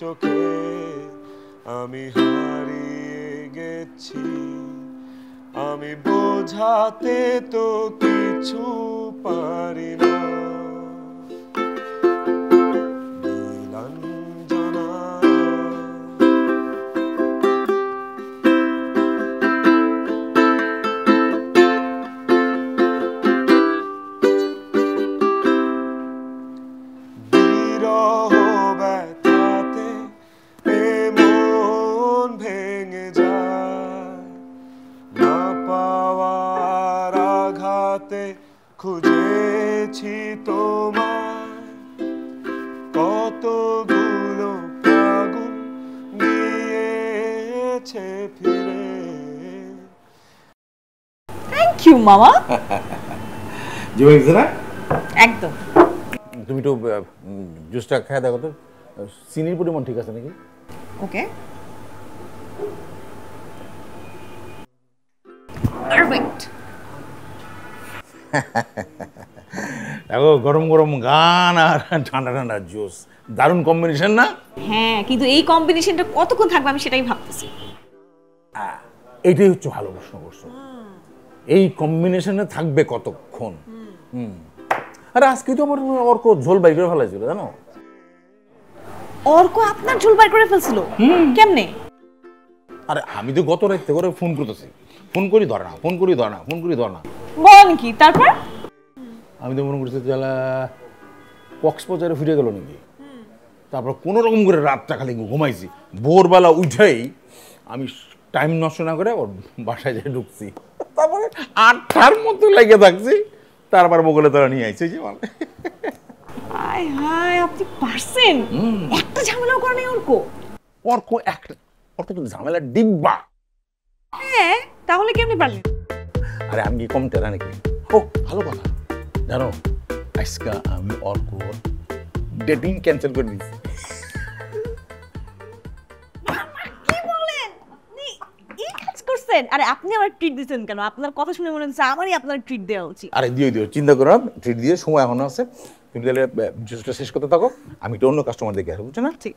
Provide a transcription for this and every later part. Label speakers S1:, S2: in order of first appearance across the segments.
S1: চোখে আমি হারিয়ে গেছি আমি বোঝাতে তো কিছু পারি না নীলাঞ্জনা বিরহ ব্যথাতে মন ভেঙে যায় না পাওয়ার আঘাতে খুঁজেছি তোমায় কতগুলো আগুন গিয়েছে ফিরে
S2: থ্যাংক ইউ মামা
S3: জীবন না
S2: একদম
S3: তুমি তো জুসটা খেয়ে দেখো তো চিনির পরিমাণ ঠিক আছে নাকি
S2: ওকে পারফেক্ট
S3: দেখো গরম গরম গান আর ঠান্ডা ঠান্ডা জুস দারুণ কম্বিনেশন না
S2: হ্যাঁ কিন্তু এই কম্বিনেশনটা কতক্ষণ থাকবে আমি সেটাই ভাবতেছি
S3: এইটাই হচ্ছে ভালো প্রশ্ন করছো এই কম্বিনেশনে থাকবে কতক্ষণ আরে আজকে তো আমার অর্ক ঝোল বাই করে ফেলাইছিল জানো
S2: অর্ক আপনার ঝোল বার করে ফেলছিল কেমনে
S3: আরে আমি তো গত রাতে করে ফোন করতেছি ফোন করি ধর না ফোন করি ধর না ফোন করি ধর না
S2: বল কি তারপর
S3: আমি তো মনে করছি তাহলে কক্সবাজারে ফিরে গেল নাকি তারপর কোনো রকম করে রাতটা খালি ঘুমাইছি ভোরবেলা উঠেই আমি টাইম নষ্ট না করে ওর বাসায় যেয়ে ঢুকছি তারপরে 8টার মতো লেগে থাকছি তারপর বগলে তোরা নিয়ে আইছে যে মানে
S2: হায় হায় আপনি পারছেন একটা ঝামেলাও করে নাই
S3: অর্ক একটা অর্ক তো ঝামেলা ডিব্বা
S2: হ্যাঁ তাহলে কেমনে পারলেন
S3: আরে আমি কি কম টেরা নাকি ও ভালো কথা জানো আজকে আমি অর্ক ডেটিং ক্যান্সেল করে দিয়েছি
S2: কি বলেন এই কাজ করছেন আরে আপনি আমার ট্রিট দিতেন কেন আপনার কথা শুনে মনে হচ্ছে আমারই আপনার ট্রিট দেওয়া উচিত
S3: আরে দিও চিন্তা করো না ট্রিট দিয়ে সময় এখনো আছে তুমি তাহলে জুসটা শেষ করতে থাকো আমি তো অন্য কাস্টমার দেখে আসবো বুঝছো না
S2: ঠিক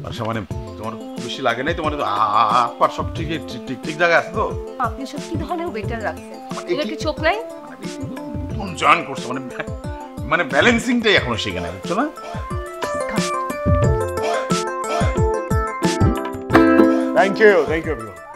S4: আচ্ছা মানে তোমার বেশি লাগে নাই তোমার আপার সব ঠিক ঠিক জায়গায় আছে তো
S5: আপনি সব কি ধরনের ওয়েটার রাখছেন এটা কি চোখ নাই
S4: তুমি জয়েন করছো মানে মানে ব্যালেন্সিংটাই এখনো শিখে নাই বুঝছো না
S1: থ্যাংক ইউ এভরিওয়ান